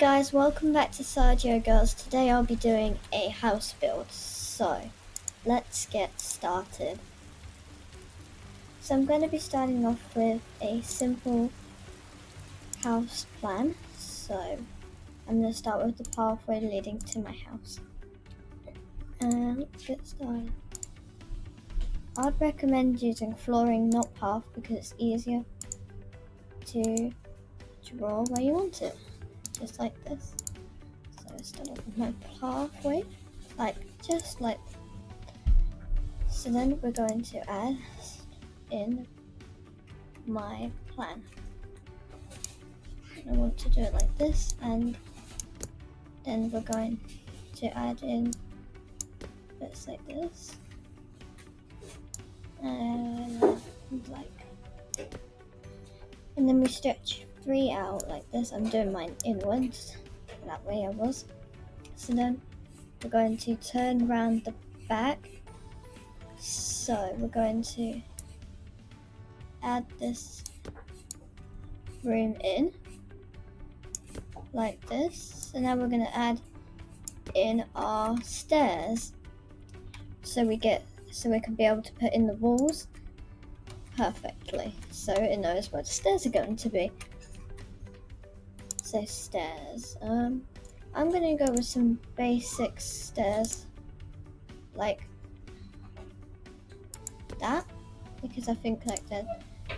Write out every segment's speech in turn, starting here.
guys, welcome back to Sargeo Girls. Today I'll be doing a house build, so let's get started. So I'm going to be starting off with a simple house plan. So I'm going to start with the pathway leading to my house. And let's get started. I'd recommend using flooring, not path, because it's easier to draw where you want it, just like this. So I start off with my pathway, just like. So then we're going to add in my plan. I want to do it like this, and then we're going to add in bits like this, and then we stretch 3 out like this. I'm doing mine inwards, that way I was. So then we're going to turn around the back. So we're going to add this room in like this. So now we're going to add in our stairs, so we can be able to put in the walls perfectly, so it knows where the stairs are going to be. So stairs, I'm going to go with some basic stairs like that, because I think like they're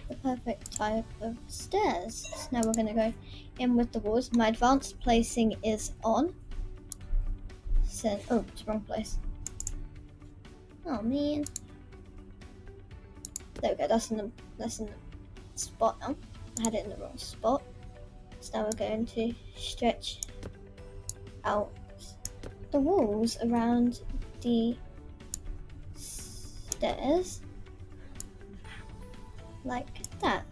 the perfect type of stairs. So now we're going to go in with the walls. My advanced placing is on. So, oh, it's the wrong place. Oh man. There we go. That's in the spot now. I had it in the wrong spot. So now we're going to stretch out the walls around the stairs like that.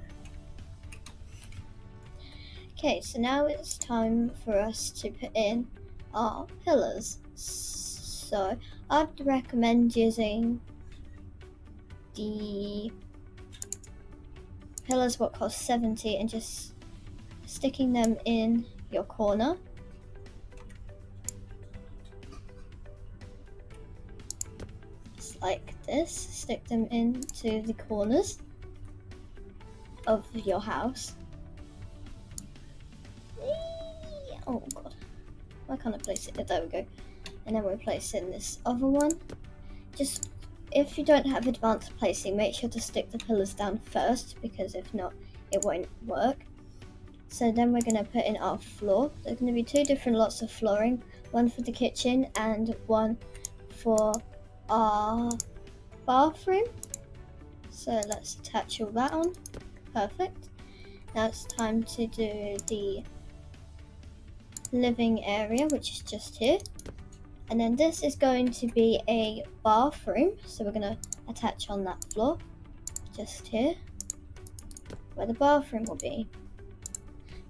Okay, so now it's time for us to put in our pillars. So I'd recommend using the pillars what cost 70 and just sticking them in your corner. Just like this, stick them into the corners of your house. Oh god, why can't I place it? There we go. And then we're placing this other one. Just, if you don't have advanced placing, make sure to stick the pillars down first, because if not, it won't work. So then we're going to put in our floor. There's going to be 2 different lots of flooring, one for the kitchen and one for our bathroom. So let's attach all that on. Perfect. Now it's time to do the living area, which is just here. And then this is going to be a bathroom, so we're going to attach on that floor, just here, where the bathroom will be.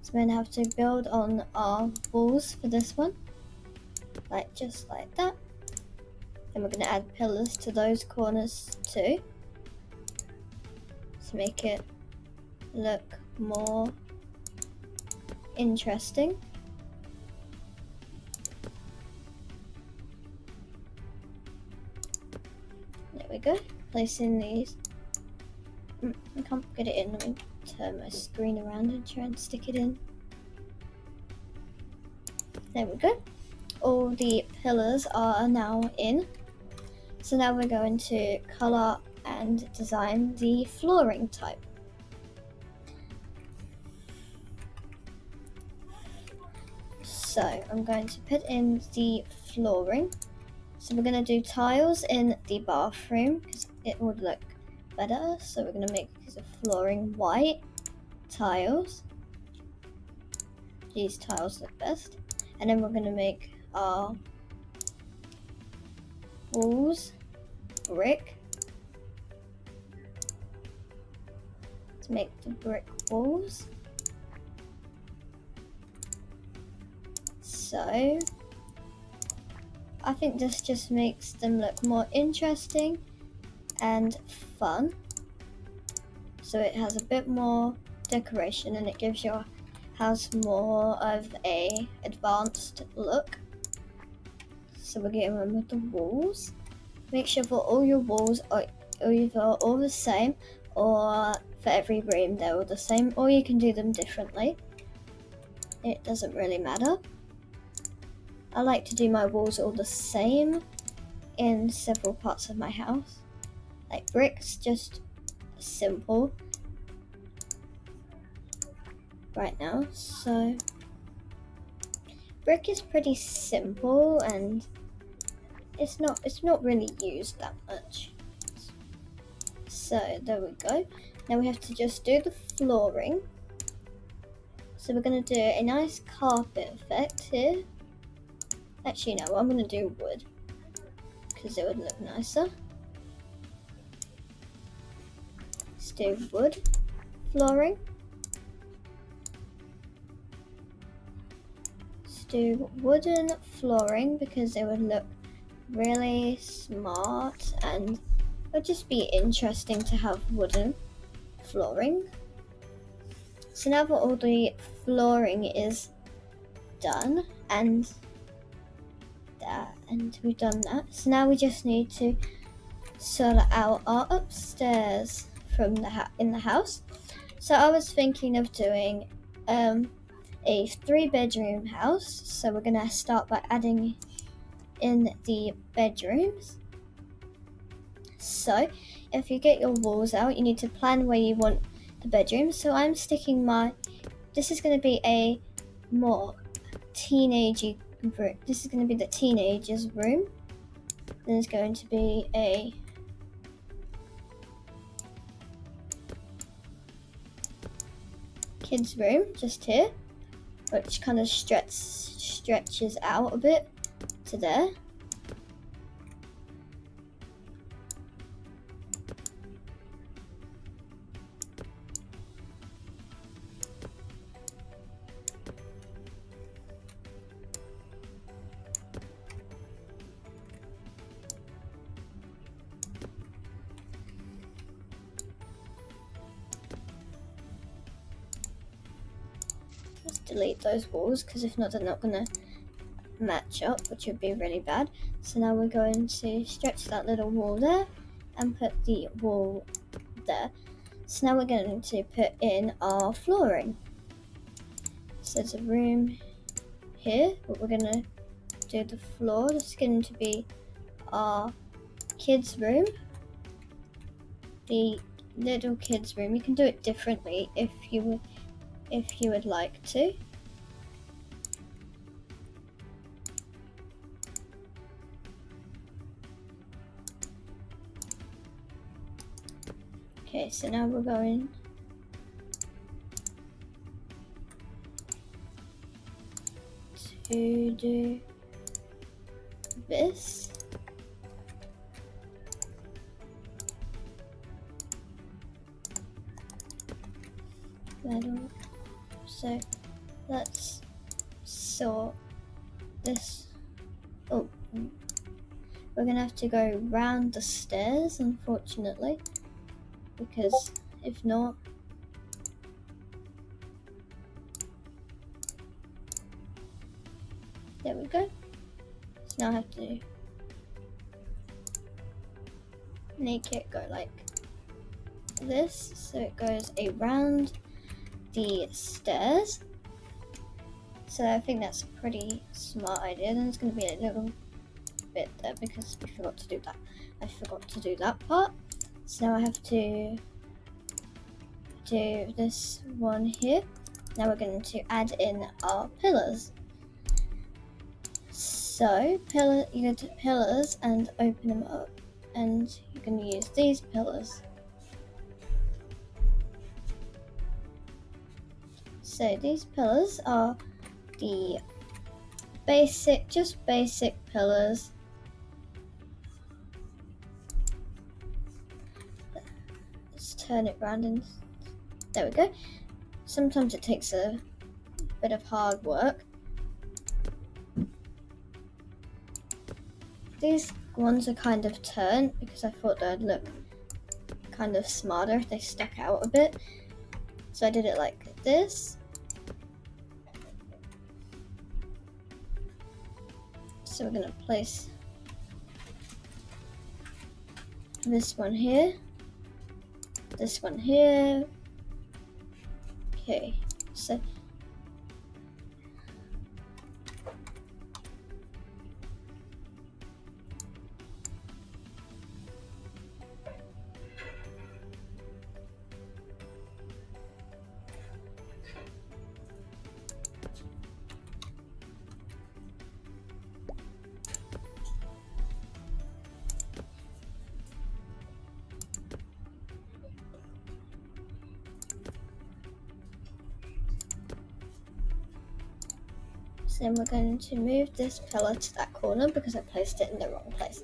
So we're going to have to build on our walls for this one, just like that. Then we're going to add pillars to those corners too, to make it look more interesting. There we go, placing these. I can't get it in. Let me turn my screen around and try and stick it in. There we go. All the pillars are now in. So now we're going to colour and design the flooring type. So I'm going to put in the flooring. So we're going to do tiles in the bathroom because it would look better. So we're going to make the flooring white tiles. These tiles look best. And then we're going to make our walls brick to make the brick walls. So I think this just makes them look more interesting and fun. So it has a bit more decoration and it gives your has more of a advanced look. So we're getting rid of the walls. Make sure that all your walls are either all the same, or for every room they're all the same, or you can do them differently. It doesn't really matter. I like to do my walls all the same in several parts of my house. Like bricks, just simple right now. So brick is pretty simple and it's not really used that much. So there we go. Now we have to just do the flooring. So we're going to do a nice carpet effect here. Actually no, I'm going to do wood because it would look nicer. Let's do wood flooring. Let's do wooden flooring because it would look really smart and it would just be interesting to have wooden flooring. So now that all the flooring is done and we've done that, so now we just need to sort out our upstairs from in the house. So I was thinking of doing a 3-bedroom house. So we're gonna start by adding in the bedrooms. So if you get your walls out, you need to plan where you want the bedrooms. So I'm sticking this is going to be a more teenagey room. This is going to be the teenagers room. Then there's going to be a kids room just here, which kind of stretches out a bit to there. Let's delete those walls because if not they're not going to match up, which would be really bad. So now we're going to stretch that little wall there and put the wall there. So now we're going to put in our flooring. So there's a room here, but we're going to do the floor. This is going to be our kids room, the little kids room. You can do it differently if you would like to. Okay, so now we're going to do this. So let's sort this. Oh, we're gonna have to go round the stairs, unfortunately, because if not, there we go. So now I have to make it go like this, so it goes around the stairs. So I think that's a pretty smart idea. Then it's going to be a little bit there because we forgot to do that. I forgot to do that part. So now I have to do this one here. Now we're going to add in our pillars. So you go to pillars and open them up, and you can use these pillars. So these pillars are the basic pillars. Let's turn it round and there we go. Sometimes it takes a bit of hard work. These ones are kind of turned because I thought they'd look kind of smarter if they stuck out a bit. So I did it like this. So we're gonna place this one here, this one here. Okay, so then we're going to move this pillar to that corner because I placed it in the wrong place.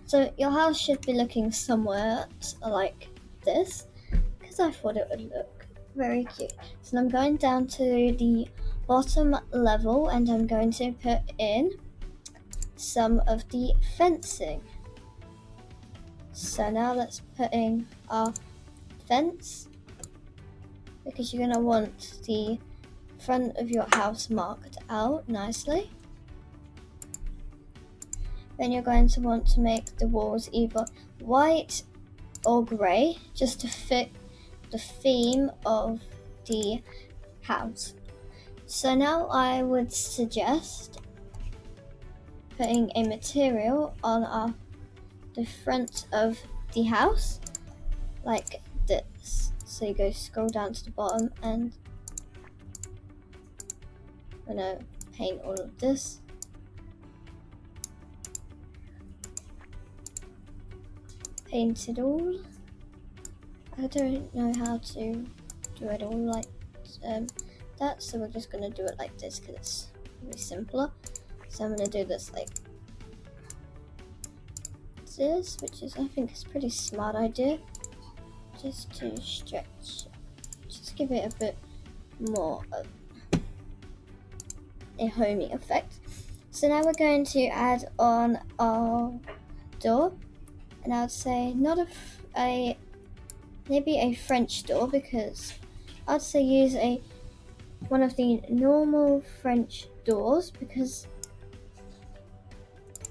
So your house should be looking somewhere like this because I thought it would look very cute. So I'm going down to the bottom level and I'm going to put in some of the fencing. So now let's put in our fence because you're going to want the front of your house marked out nicely. Then you're going to want to make the walls either white or grey just to fit the theme of the house. So now I would suggest putting a material on the front of the house like this. So you go scroll down to the bottom and I'm gonna paint all of this. Paint it all. I don't know how to do it all like that, so we're just gonna do it like this because it's really simpler. So I'm gonna do this like this, which is I think is a pretty smart idea. Just to stretch, just give it a bit more of a homey effect. So now we're going to add on our door, and I would say not maybe a French door, because I'd say use one of the normal French doors because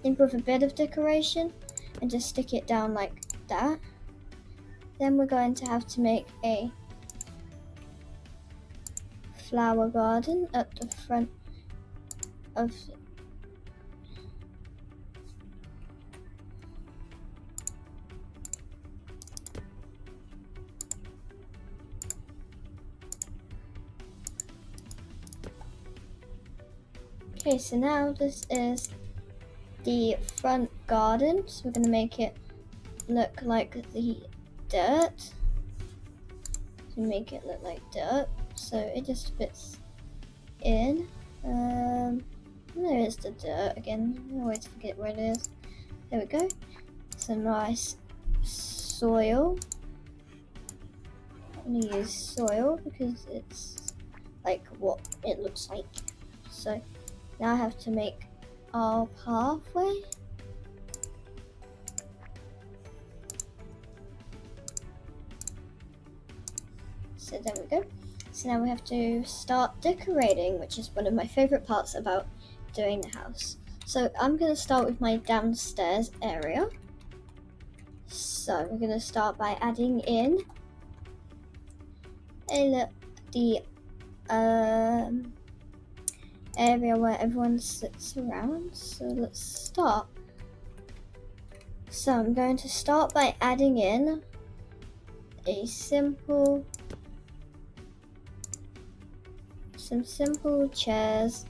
think with a bit of decoration and just stick it down like that. Then we're going to have to make a flower garden at the front of Okay, so now this is the front garden, so we're going to make it look like the dirt. To make it look like dirt, so it just fits in. There is the dirt again. I always forget where it is. There we go. Some nice soil. I'm going to use soil because it's like what it looks like. So now I have to make our pathway. So there we go. So now we have to start decorating, which is one of my favorite parts about doing the house. So I'm going to start with my downstairs area. So we're going to start by adding in the area where everyone sits around. So let's start. So I'm going to start by adding in some simple chairs.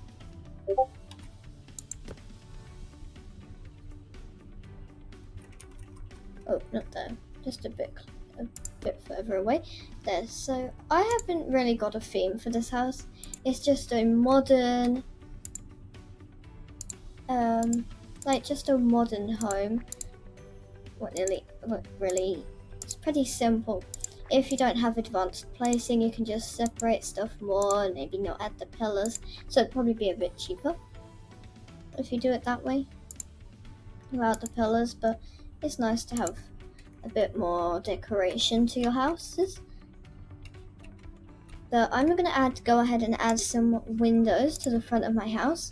Oh, not there, just a bit further away. There. So I haven't really got a theme for this house. It's just a modern, just a modern home. Really, it's pretty simple. If you don't have advanced placing, you can just separate stuff more and maybe not add the pillars. So it'd probably be a bit cheaper if you do it that way, without the pillars, but it's nice to have a bit more decoration to your houses. But I'm going to go ahead and add some windows to the front of my house.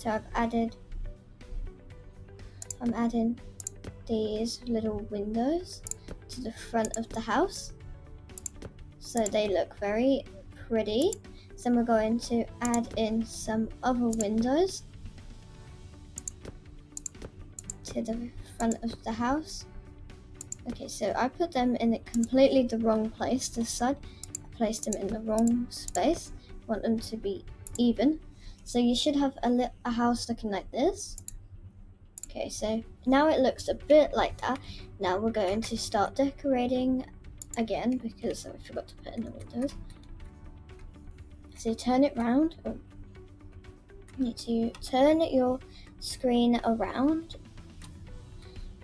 So I'm adding these little windows to the front of the house, so they look very pretty. So we're going to add in some other windows to the front of the house. Okay, so I put them in completely the wrong place this side. I placed them in the wrong space. I want them to be even. So you should have a house looking like this. Okay, so now it looks a bit like that. Now we're going to start decorating again because I forgot to put in the windows. So turn it round. Oh. You need to turn your screen around,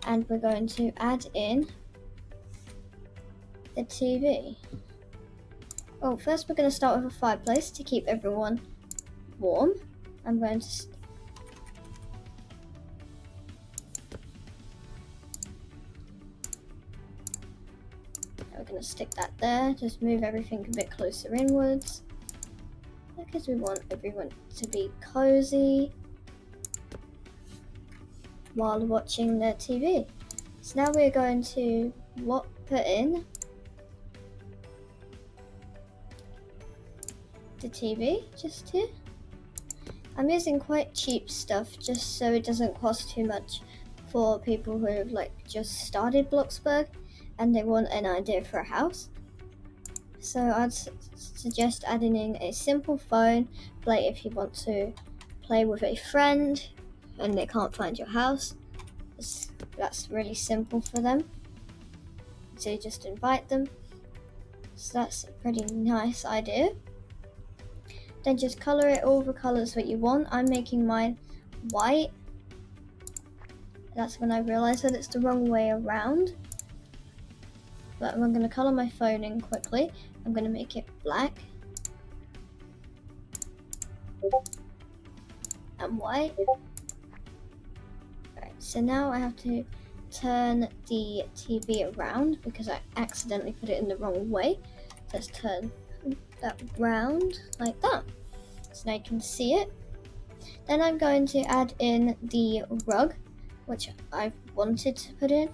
and we're going to add in the TV. Oh, first we're going to start with a fireplace to keep everyone warm. I'm going to we're going to stick that there. Just move everything a bit closer inwards, because we want everyone to be cozy while watching their TV. So now we're going to put in the TV just here. I'm using quite cheap stuff just so it doesn't cost too much for people who have just started Bloxburg and they want an idea for a house. So I'd suggest adding in a simple phone play if you want to play with a friend and they can't find your house. That's really simple for them. So you just invite them. So that's a pretty nice idea. Then just color it all the colors that you want. I'm making mine white. That's when I realized that it's the wrong way around. But I'm going to color my phone in quickly. I'm going to make it black and white. Right, so now I have to turn the TV around because I accidentally put it in the wrong way. Let's turn that round like that. So now you can see it. Then I'm going to add in the rug, which I wanted to put in.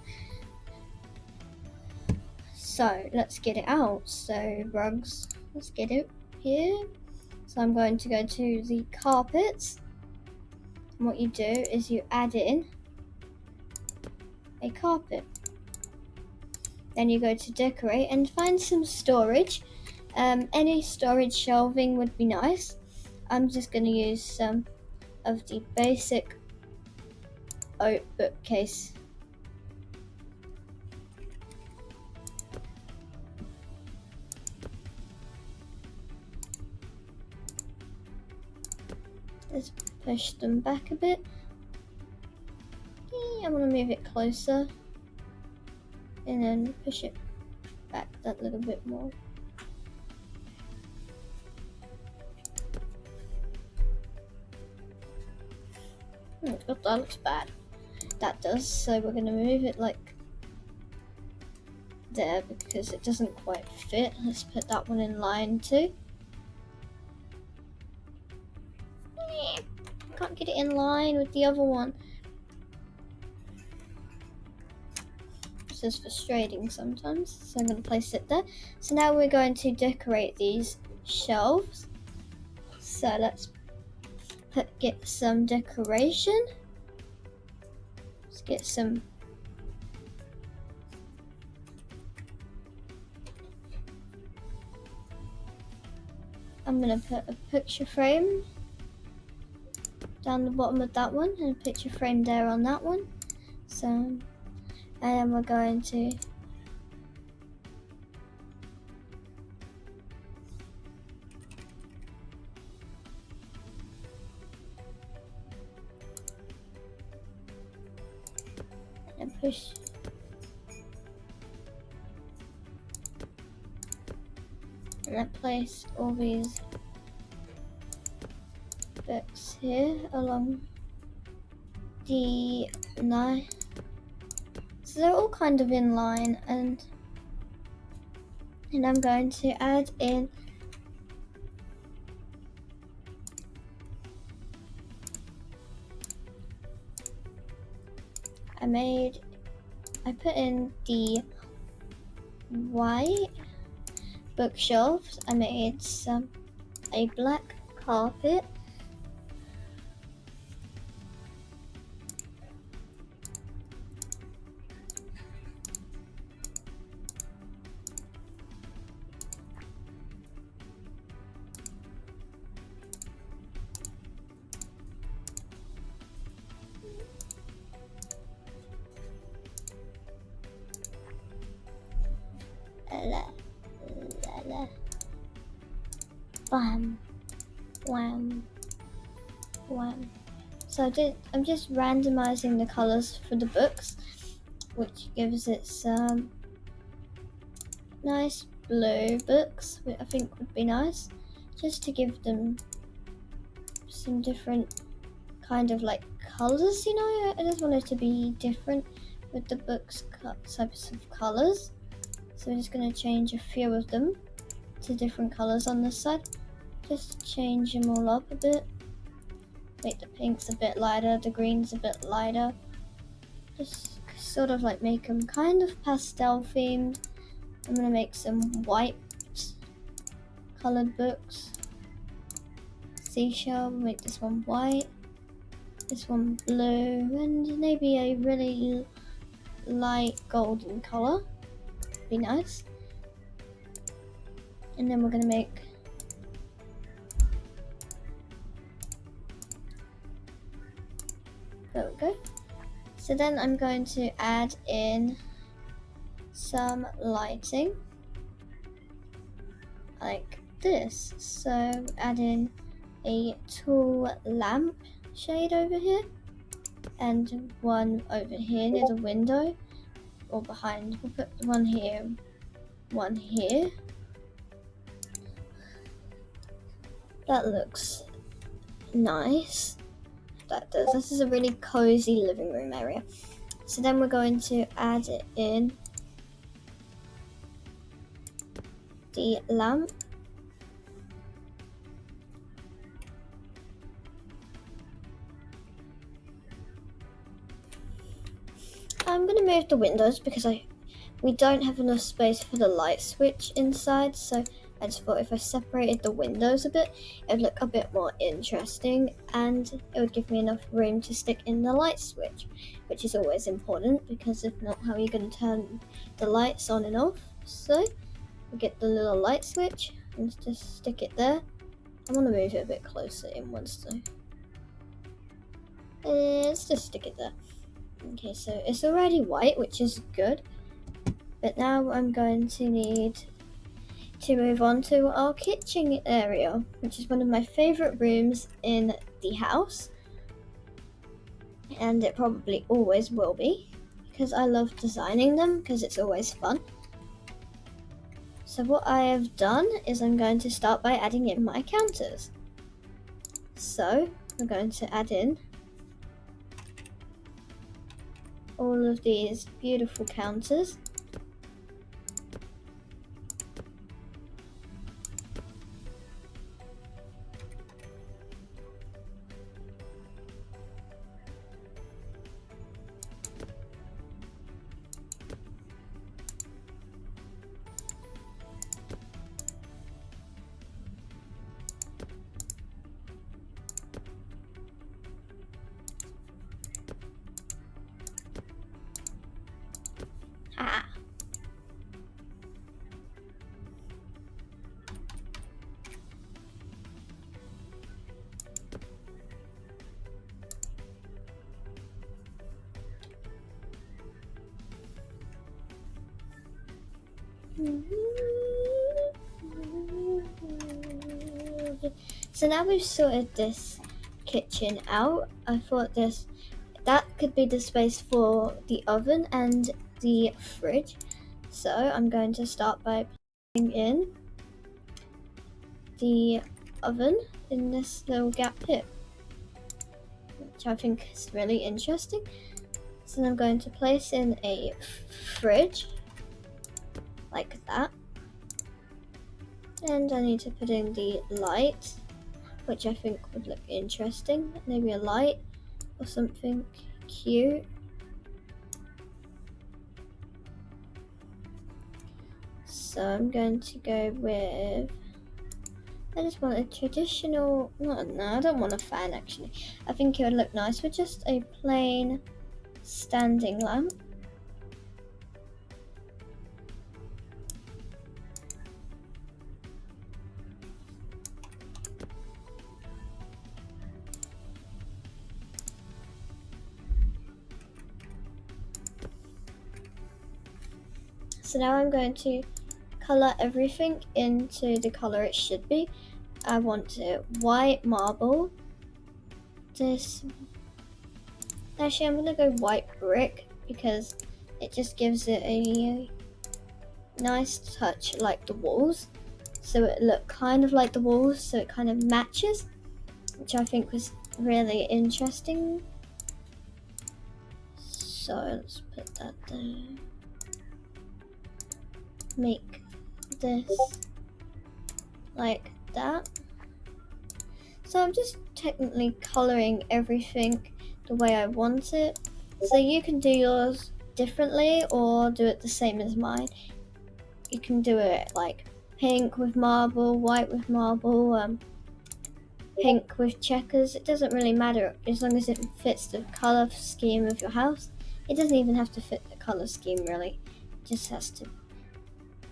So let's get it out. So rugs, let's get it here. So I'm going to go to the carpets. And what you do is you add in a carpet. Then you go to decorate and find some storage. Any storage shelving would be nice. I'm just going to use some of the basic oak bookcase. Let's push them back a bit. I'm going to move it closer and then push it back that little bit more. Oh, that looks bad. That does, so we're going to move it like there because it doesn't quite fit. Let's put that one in line too. Can't get it in line with the other one. This is frustrating sometimes, so I'm going to place it there. So now we're going to decorate these shelves. So let's get some decoration. Let's get some I'm going to put a picture frame down the bottom of that one and a picture frame there on that one. So, and then we're going to and push and I placed all these books here along the line. So they're all kind of in line, and I'm going to add in put in the white bookshelves. I made a black carpet. Bam, wham, wham. So I'm just randomizing the colors for the books, which gives it some nice blue books, which I think would be nice, just to give them some different kind of like colors, you know. I just want it to be different with the books types of colors. So we're just going to change a few of them to different colors on this side. Just change them all up a bit. Make the pinks a bit lighter, the greens a bit lighter. Just sort of like make them kind of pastel themed. I'm going to make some white colored books. Seashell, make this one white, this one blue, and maybe a really light golden color. Be nice. And then we're going to make there we go. So then I'm going to add in some lighting like this. So add in a tall lamp shade over here and one over here near the window or behind. We'll put one here, one here. That looks nice. That does. This is a really cozy living room area. So then we're going to add it in the lamp. I'm going to move the windows because we don't have enough space for the light switch inside, so I just thought if I separated the windows a bit, it would look a bit more interesting and it would give me enough room to stick in the light switch, which is always important because if not, how are you going to turn the lights on and off? So we get the little light switch and just stick it there. I want to move it a bit closer inwards though. Let's just stick it there. Okay, so it's already white, which is good. But now I'm going to need to move on to our kitchen area, which is one of my favorite rooms in the house. And it probably always will be, because I love designing them, because it's always fun. So what I have done is I'm going to start by adding in my counters. So we're going to add in all of these beautiful counters. Ah. So now we've sorted this kitchen out, I thought that could be the space for the oven and the fridge. So I'm going to start by putting in the oven in this little gap here, which I think is really interesting. So then I'm going to place in a fridge like that. And I need to put in the light, which I think would look interesting. Maybe a light or something cute. So I'm going to go with, I just want a traditional, no, I don't want a fan actually. I think it would look nice with just a plain standing lamp. So now I'm going to color everything into the color it should be. I want it white marble. This, actually I'm gonna go white brick because it just gives it a nice touch like the walls. So it looked kind of like the walls, so it kind of matches, which I think was really interesting. So let's put that there. Make this like that. So I'm just technically coloring everything the way I want it. So you can do yours differently or do it the same as mine. You can do it like pink with marble, white with marble, pink with checkers. It doesn't really matter as long as it fits the color scheme of your house. It doesn't even have to fit the color scheme really. It just has to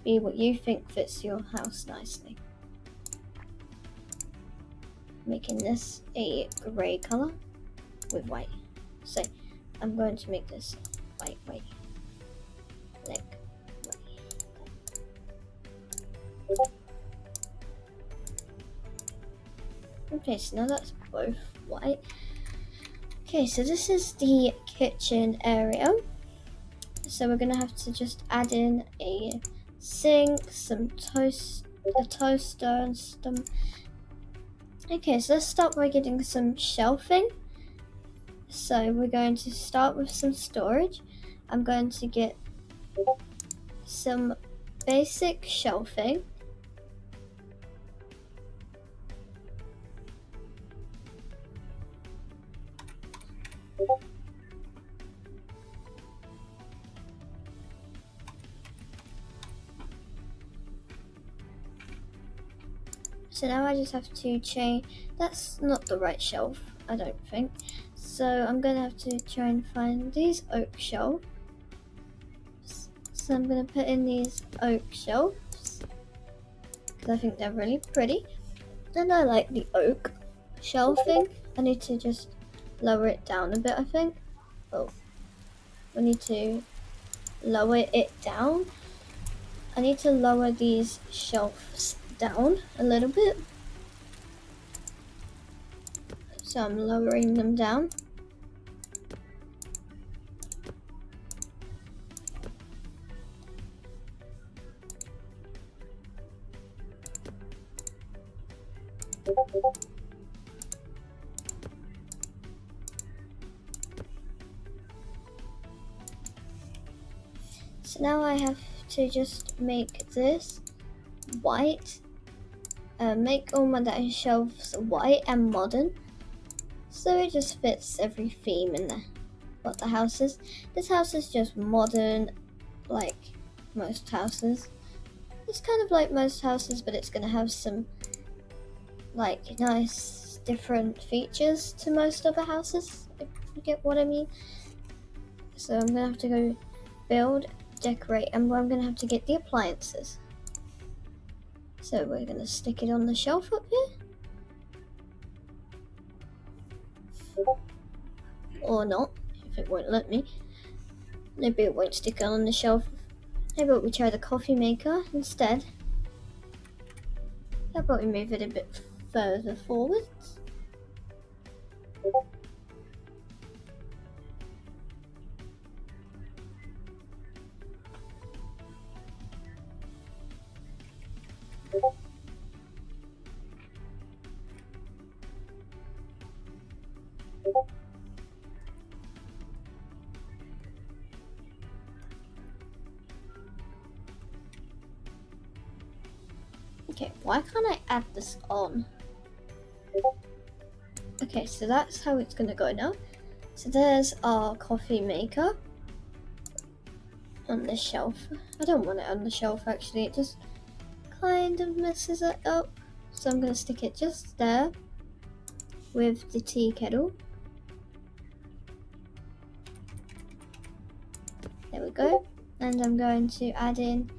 be what you think fits your house nicely. Making this a grey color with white. So I'm going to make this white, like white. Okay, so now that's both white. Okay, so this is the kitchen area. So we're gonna have to just add in a sink, a toaster, and some. Okay, so let's start by getting some shelving. So we're going to start with some storage. I'm going to get some basic shelving. So now I just have to change, that's not the right shelf, I don't think. So I'm gonna have to try and find these oak shelves. So I'm gonna put in these oak shelves because I think they're really pretty. And I like the oak shelving. I need to just lower it down a bit, I think. Oh, we need to lower it down. I need to lower these shelves down a little bit. So I'm lowering them down. So now I have to just make this white. Make all my shelves white and modern. So it just fits every theme in there. What the house is. This house is just modern, like most houses. It's kind of like most houses, but it's going to have some like nice different features to most other houses, if you get what I mean. So I'm going to have to go build, decorate, and I'm going to have to get the appliances. So we're going to stick it on the shelf up here. Or not, if it won't let me. Maybe it won't stick on the shelf. How about we try the coffee maker instead? How about we move it a bit further forwards? Okay, why can't I add this on? Okay, so that's how it's gonna go now. So there's our coffee maker. on the shelf. I don't want it on the shelf actually, it just kind of messes it up. So I'm going to stick it just there with the tea kettle. There we go. And I'm going to add in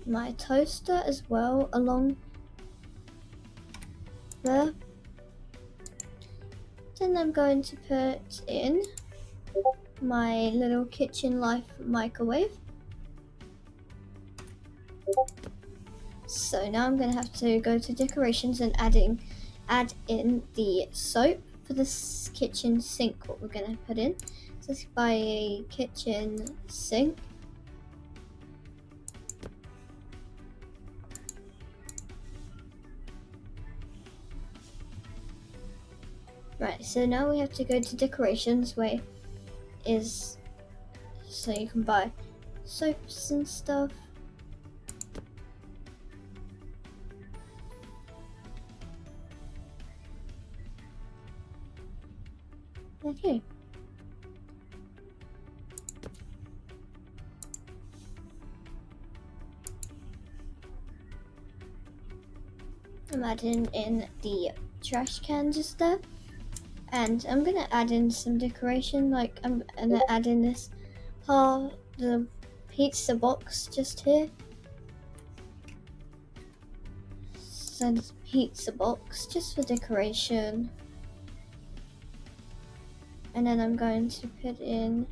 my toaster as well along there. Then I'm going to put in my little kitchen life microwave. So now I'm going to have to go to decorations and add in the soap for this kitchen sink, what we're going to put in. So let's buy a kitchen sink. Right, so now we have to go to decorations where is so you can buy soaps and stuff. Okay. I'm adding in the trash can just there. And I'm gonna add in some decoration, like I'm gonna add in this the pizza box just here. So this pizza box just for decoration. And then I'm going to put in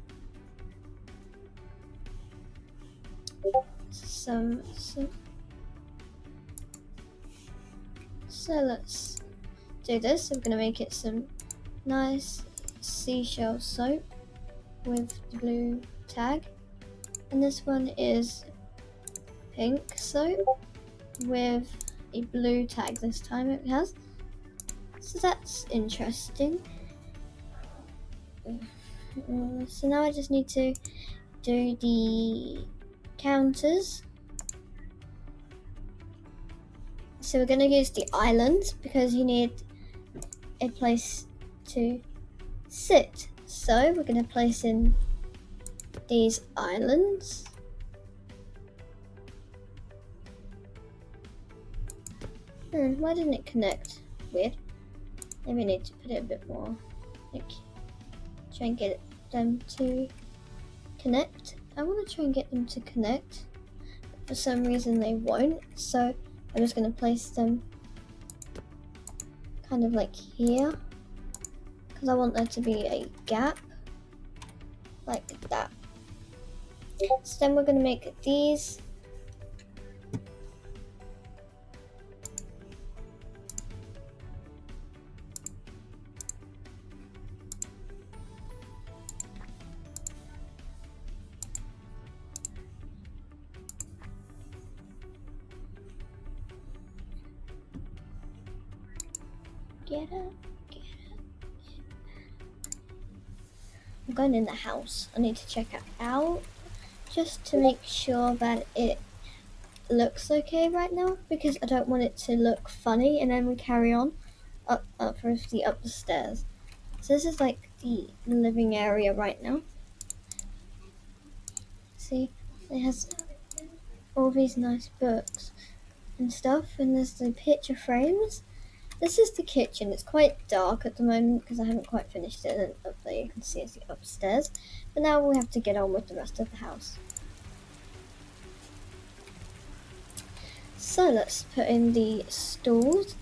some so let's do this. I'm gonna make it some nice seashell soap with the blue tag, and this one is pink soap with a blue tag this time it has, so that's interesting. So now I just need to do the counters. So we're going to use the island because you need a place to sit. So we're going to place in these islands. Why didn't it connect? Weird. Maybe I need to put it a bit more, like, try and get them to connect. I want to try and get them to connect. But for some reason they won't. So I'm just going to place them kind of like here, because I want there to be a gap like that. So then we're going to make these. Get up. I'm going in the house. I need to check it out just to make sure that it looks okay right now, because I don't want it to look funny and then we carry on up for the upstairs. So this is like the living area right now. See, it has all these nice books and stuff, and there's the picture frames. This is the kitchen. It's quite dark at the moment because I haven't quite finished it, and up there you can see it's the upstairs. But now we have to get on with the rest of the house. So let's put in the stools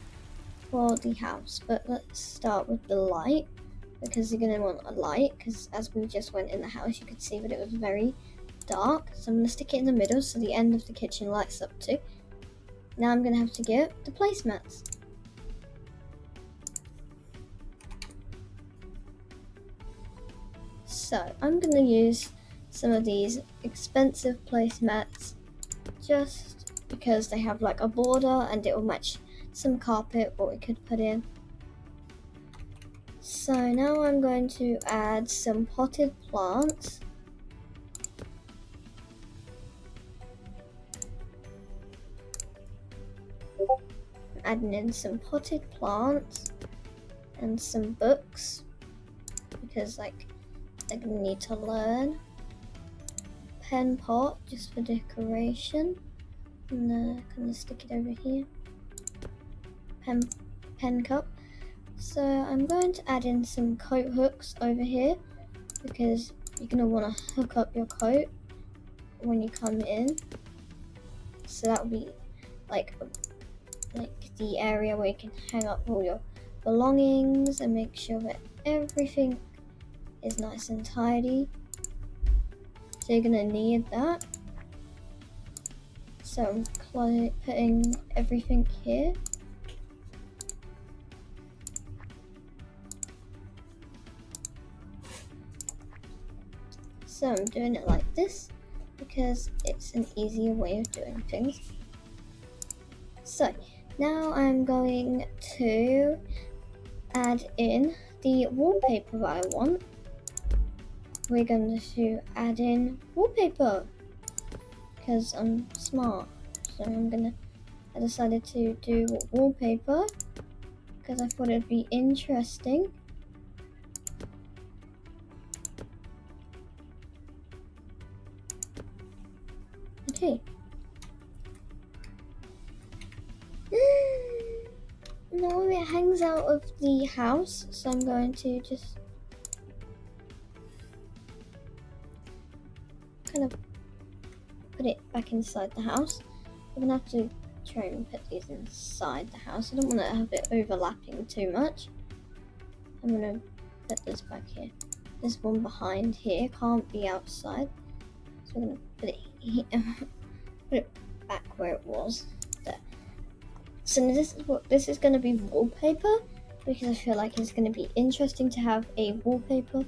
for the house, but let's start with the light, because you're going to want a light, because as we just went in the house you could see that it was very dark. So I'm going to stick it in the middle so the end of the kitchen lights up too. Now I'm going to have to get the placemats. So I'm going to use some of these expensive placemats just because they have like a border and it will match some carpet what we could put in. So now I'm going to add some potted plants. Adding in some potted plants and some books because like they're gonna need to learn. pen pot just for decoration. I'm gonna stick it over here. Pen cup. So I'm going to add in some coat hooks over here because you're gonna want to hook up your coat when you come in. So that will be like the area where you can hang up all your belongings and make sure that everything is nice and tidy. So you're gonna need that. So I'm putting everything here. So I'm doing it like this because it's an easier way of doing things. So now I'm going to add in the wallpaper that I want. We're going to add in wallpaper because I'm smart. So I decided to do wallpaper because I thought it'd be interesting. Okay. No, it hangs out of the house, so I'm going to just kind of put it back inside the house. I'm gonna have to try and put these inside the house. I don't want to have it overlapping too much. I'm gonna put this back here. This one behind here can't be outside, so I'm gonna put it here. Put it back where it was. There. So this is gonna be wallpaper because I feel like it's gonna be interesting to have a wallpaper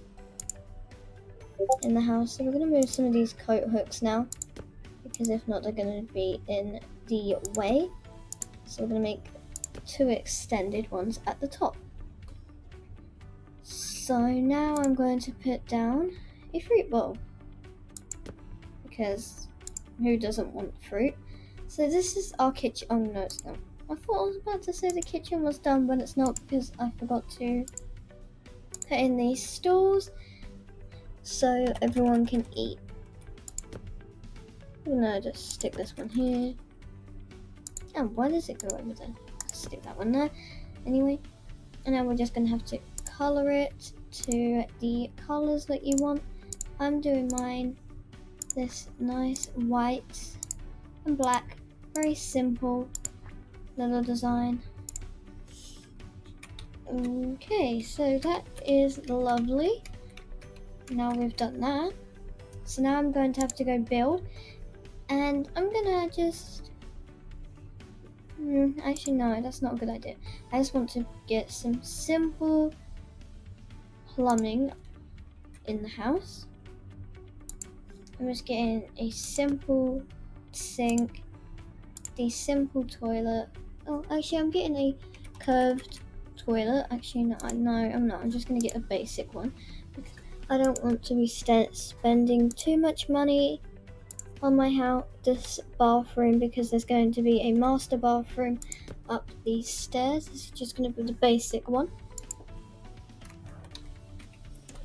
in the house. So we're gonna move some of these coat hooks now because if not they're gonna be in the way. So we're gonna make 2 extended ones at the top. So now I'm going to put down a fruit bowl because who doesn't want fruit? So this is our kitchen. Oh no, it's not. I thought I was about to say the kitchen was done, but it's not because I forgot to put in these stools so everyone can eat. I'm gonna just stick this one here. And why does it go over there? Stick that one there. Anyway, and now we're just gonna have to color it to the colors that you want. I'm doing mine this nice white and black, very simple little design. Okay, so that is lovely. Now we've done that. So now I'm going to have to go build, and I'm gonna just actually no, that's not a good idea. I just want to get some simple plumbing in the house. I'm just getting a simple sink, the simple toilet. Oh, actually I'm getting a curved toilet. Actually no, I'm not. I'm just gonna get a basic one because I don't want to be spending too much money on my house, this bathroom, because there's going to be a master bathroom up these stairs. This is just going to be the basic one.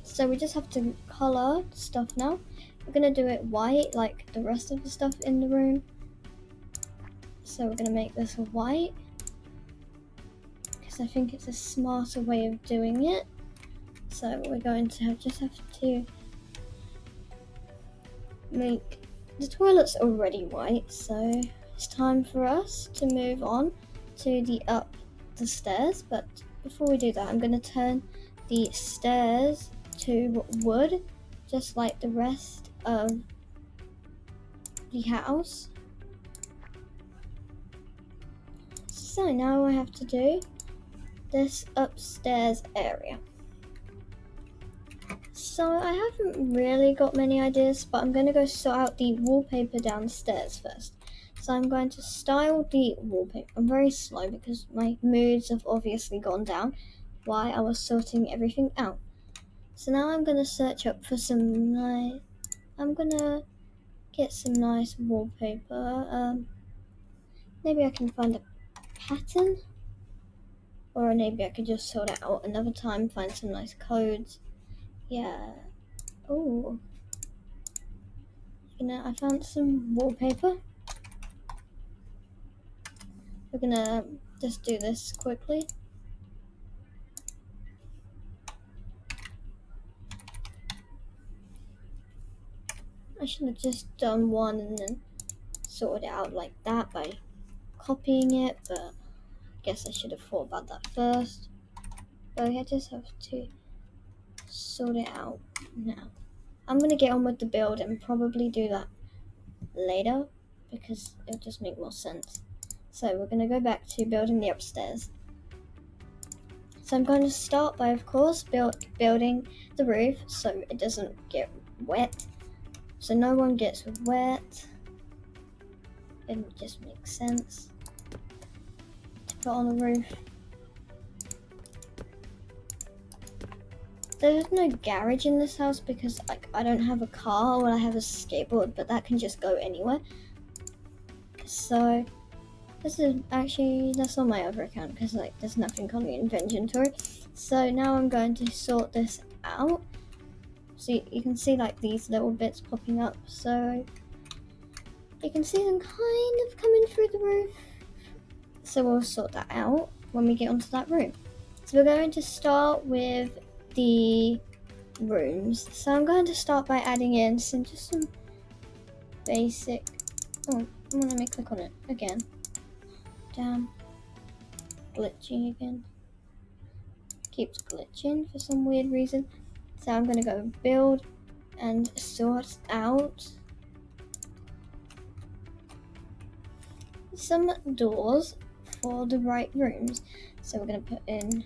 So we just have to color stuff now. We're going to do it white like the rest of the stuff in the room. So we're going to make this white because I think it's a smarter way of doing it. So we're going to just have to make the toilet's already white, so it's time for us to move on to up the stairs. But before we do that, I'm going to turn the stairs to wood, just like the rest of the house. So now I have to do this upstairs area. So I haven't really got many ideas, but I'm going to go sort out the wallpaper downstairs first. So I'm going to style the wallpaper. I'm very slow because my moods have obviously gone down while I was sorting everything out. So now I'm going to search up for some nice... I'm going to get some nice wallpaper. Maybe I can find a pattern. Or maybe I could just sort it out another time, find some nice codes. Yeah. Oh, I found some wallpaper. We're gonna just do this quickly. I should have just done one and then sorted it out like that by copying it, but I guess I should have thought about that first. But I just have to sort it out now. I'm gonna get on with the build and probably do that later because it'll just make more sense. So we're gonna go back to building the upstairs. So I'm going to start by, of course, building the roof so it doesn't get wet. So no one gets wet. It just makes sense to put on the roof. There's no garage in this house because I don't have a car. Well, I have a skateboard, but that can just go anywhere. So this is actually, that's on my other account because there's nothing on the inventory. So now I'm going to sort this out. So you can see these little bits popping up. So you can see them kind of coming through the roof. So we'll sort that out when we get onto that room. So we're going to start with the rooms. So I'm going to start by adding in some basic. Oh, let me click on it again. Damn, glitching again. Keeps glitching for some weird reason. So I'm gonna go build and sort out some doors for the right rooms. So we're gonna put in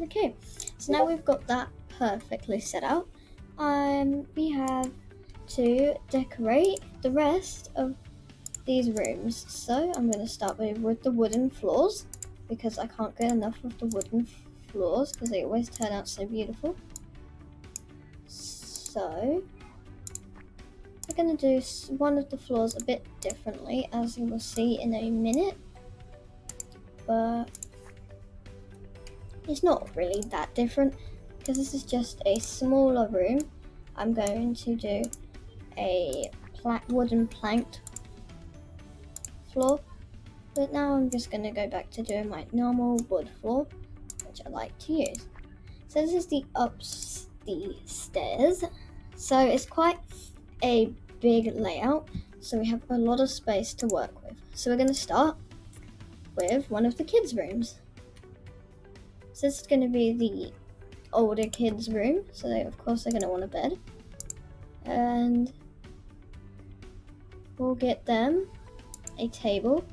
okay, so now we've got that perfectly set out. We have to decorate the rest of these rooms. So I'm going to start with the wooden floors because I can't get enough of the wooden floors because they always turn out so beautiful. So we're going to do one of the floors a bit differently, as you will see in a minute, but it's not really that different because this is just a smaller room. I'm going to do a wooden planked floor, but now I'm just going to go back to doing my normal wood floor, which I like to use. So this is the stairs. So it's quite a big layout, so we have a lot of space to work with. So we're going to start with one of the kids' rooms. So this is going to be the older kids' room, so of course they're going to want a bed, and we'll get them a table,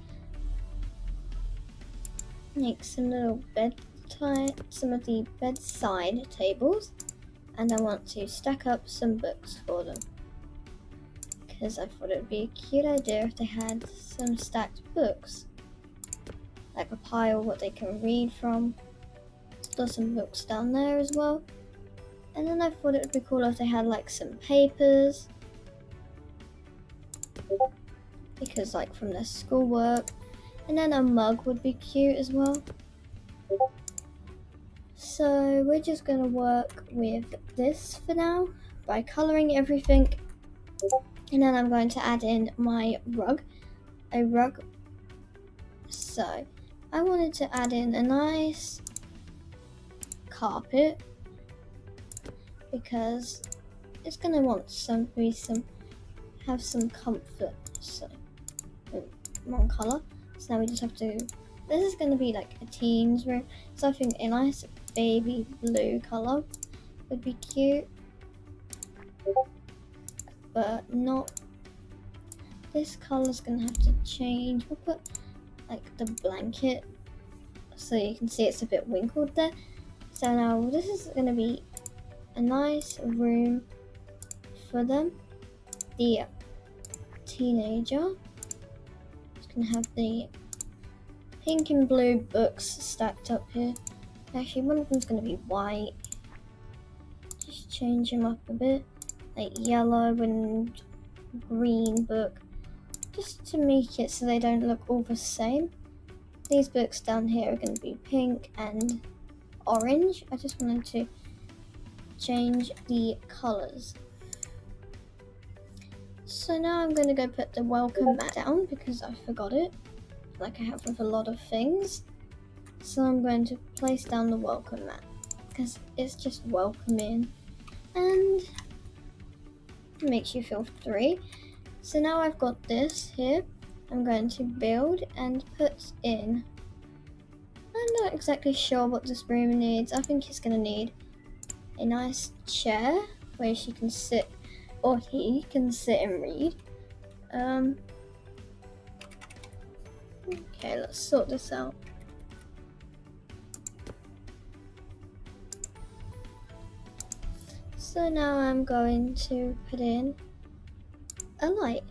make some little some of the bedside tables, and I want to stack up some books for them because I thought it would be a cute idea if they had some stacked books, like a pile what they can read from. There's some books down there as well, and then I thought it would be cool if they had some papers, because from their schoolwork, and then a mug would be cute as well. So we're just going to work with this for now by colouring everything, and then I'm going to add in my a rug. So I wanted to add in a nice carpet because it's going to want have some comfort. So one colour. So now we just have to, this is going to be a teen's room, so I think a nice baby blue colour would be cute, but not, this colour's going to have to change. We'll put the blanket so you can see it's a bit wrinkled there. So now this is going to be a nice room for them. The teenager is going to have the pink and blue books stacked up here. Actually, one of them's going to be white. Just change them up a bit, yellow and green book, just to make it so they don't look all the same. these books down here are going to be pink and orange. I just wanted to change the colors. So now I'm going to go put the welcome mat down because I forgot it, like I have with a lot of things. So I'm going to place down the welcome mat because it's just welcoming and makes you feel free. So now I've got this here. I'm going to build and put in. I'm not exactly sure what this room needs. I think it's going to need a nice chair where she can sit, or he can sit and read. Okay, let's sort this out. So now I'm going to put in a light.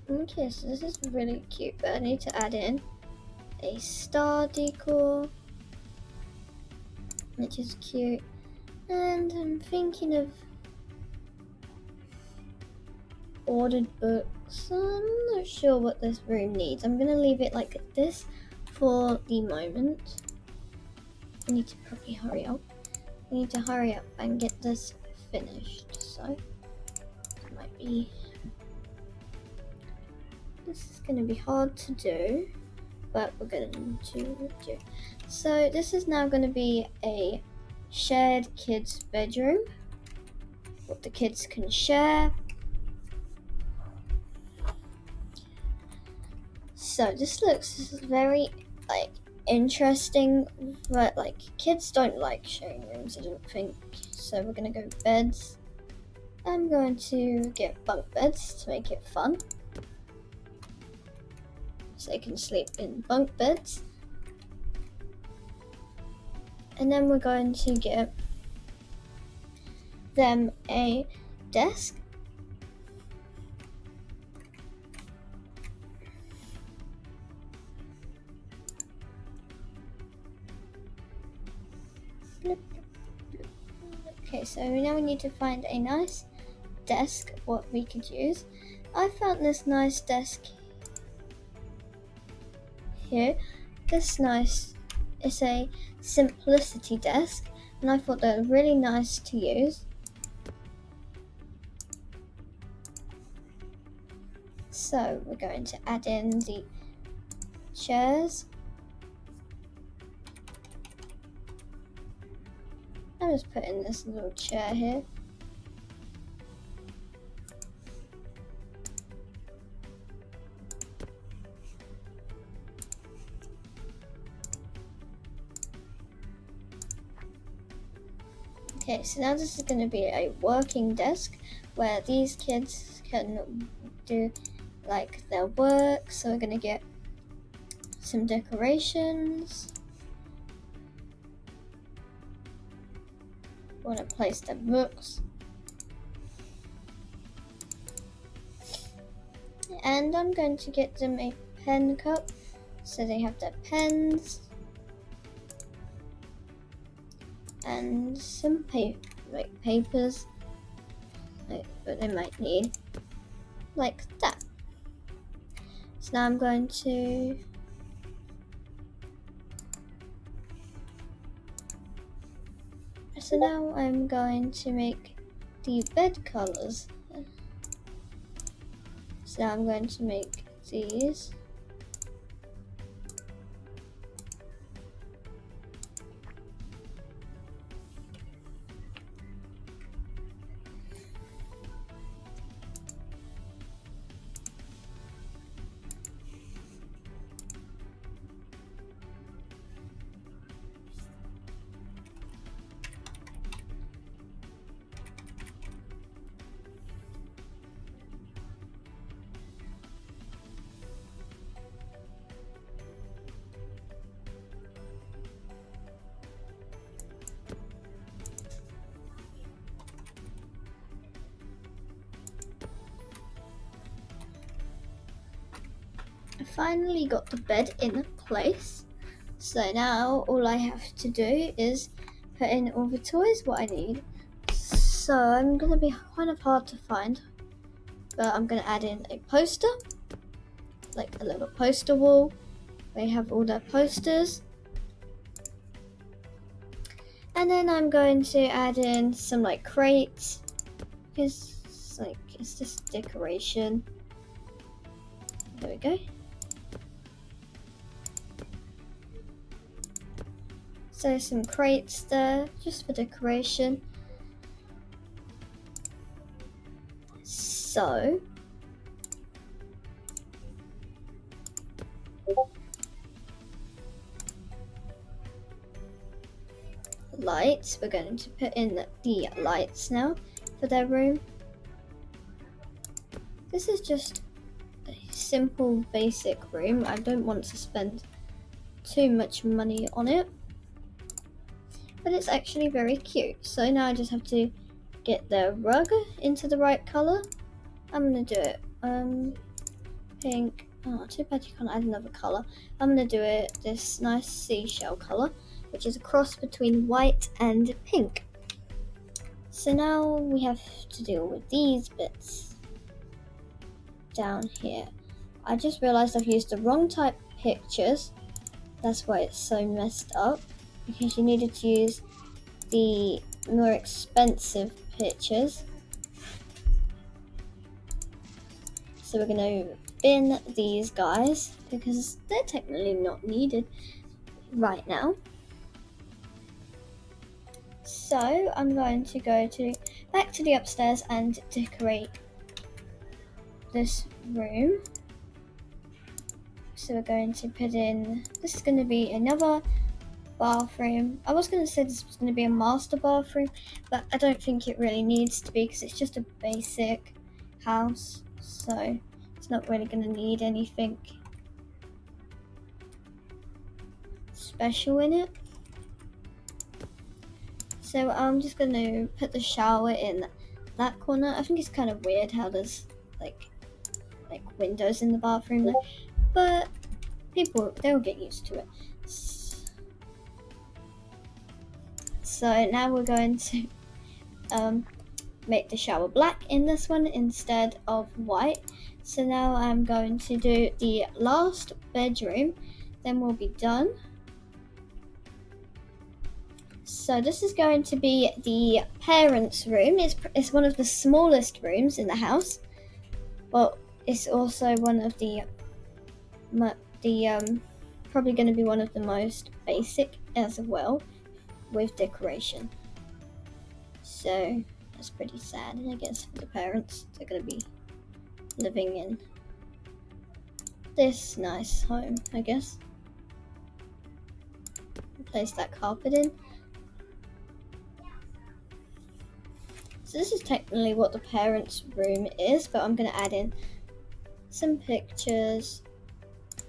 Okay, so this is really cute, but I need to add in a star decor, which is cute. And I'm thinking of ordered books. I'm not sure what this room needs. I'm gonna leave it like this for the moment. I need to probably hurry up. I need to hurry up and get this finished. So it might be. This is gonna be hard to do, but we're going to do. So this is now going to be a shared kids bedroom. What the kids can share. So this looks very like interesting, but like kids don't like sharing rooms, I don't think. So we're gonna go beds. I'm going to get bunk beds to make it fun, so they can sleep in bunk beds. And then we're going to get them a desk. Okay, so now we need to find a nice desk what we could use. I found this nice desk here. This nice, it's a simplicity desk, and I thought they were really nice to use. So we're going to add in the chairs. I'm just putting this little chair here. Okay, so now this is going to be a working desk where these kids can do like their work. So we're going to get some decorations. Want to place their books. And I'm going to get them a pen cup so they have their pens. And some papers that they might need, like that. So now I'm going to make the bed colors. So now I'm going to make these. finally got the bed in place. So now all I have to do is put in all the toys what I need. So I'm gonna be kind of hard to find, but I'm gonna add in a poster, like a little poster wall. They have all their posters. And then I'm going to add in some like crates, because it's just decoration. There we go. So some crates there, just for decoration. So lights, we're going to put in the lights now for their room. This is just a simple basic room. I don't want to spend too much money on it, but it's actually very cute. So now I just have to get the rug into the right color. I'm gonna do it pink. Oh, too bad you can't add another color. I'm gonna do it this nice seashell color, which is a cross between white and pink. So now we have to deal with these bits down here. I just realized I've used the wrong type pictures. That's why it's so messed up, because you needed to use the more expensive pictures. So we're going to bin these guys because they're technically not needed right now. So I'm going to go back to the upstairs and decorate this room. So we're going to put in, this is going to be another bathroom. I was going to say this was going to be a master bathroom, but I don't think it really needs to be because it's just a basic house. So it's not really going to need anything special in it. So I'm just going to put the shower in that corner. I think it's kind of weird how there's like windows in the bathroom, but they'll get used to it. So now we're going to make the shower black in this one instead of white. So now I'm going to do the last bedroom, then we'll be done. So this is going to be the parents' room. It's one of the smallest rooms in the house, but it's also one of the probably going to be one of the most basic as well, with decoration. So that's pretty sad, I guess, for the parents. They're going to be living in this nice home, I guess. Place that carpet in. So this is technically what the parents' room is, but I'm going to add in some pictures.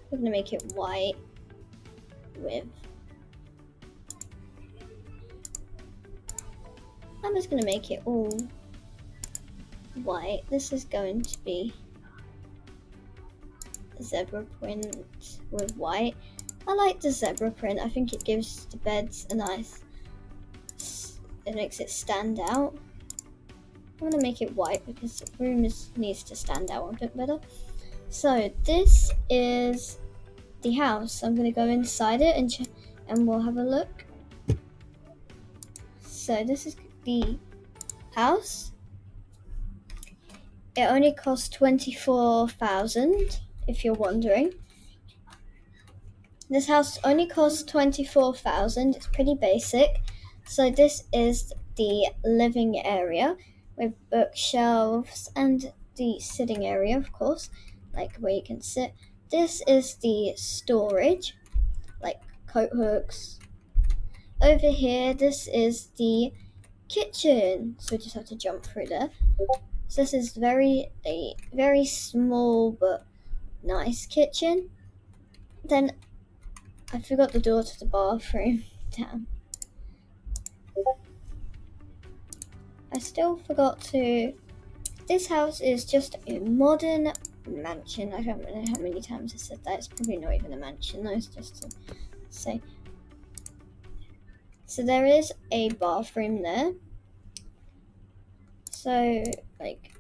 We're going to make it white I'm just going to make it all white. This is going to be zebra print with white. I like the zebra print. I think it gives the beds it makes it stand out. I'm going to make it white because the room needs to stand out a bit better. So this is the house. I'm going to go inside it and we'll have a look. So this is the house. It only cost 24,000, if you're wondering. This house only costs 24,000. It's pretty basic. So this is the living area with bookshelves and the sitting area, of course, like where you can sit. This is the storage, like coat hooks. Over here, this is the kitchen. So we just have to jump through there. So this is a very small but nice kitchen. Then I forgot the door to the bathroom. Damn. I still forgot to. This house is just a modern mansion. I don't know how many times I said that. It's probably not even a mansion though, it's just to say. So there is a bathroom there. So, like,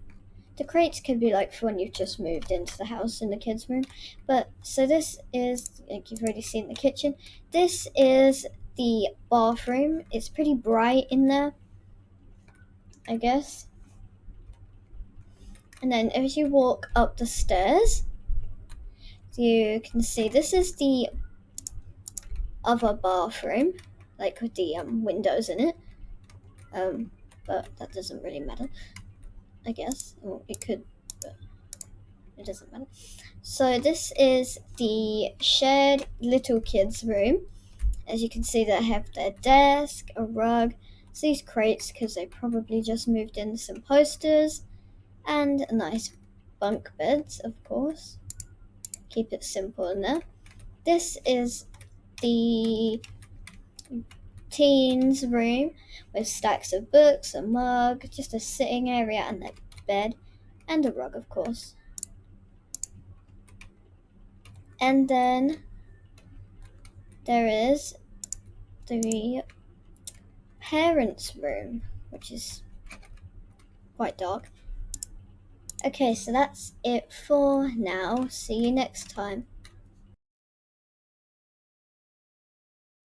the crates could be like for when you've just moved into the house in the kids' room. But, so this is, like, you've already seen the kitchen. This is the bathroom. It's pretty bright in there, I guess. And then as you walk up the stairs, you can see this is the other bathroom, like with the windows in it. But that doesn't really matter, I guess. Or it could, but it doesn't matter. So this is the shared little kids room. As you can see, they have their desk, a rug, these crates because they probably just moved in, some posters, and a nice bunk beds, of course. Keep it simple in there. This is the teens room with stacks of books, a mug, just a sitting area, and a bed, and a rug, of course. And then there is the parents' room, which is quite dark. Okay, so that's it for now. See you next time.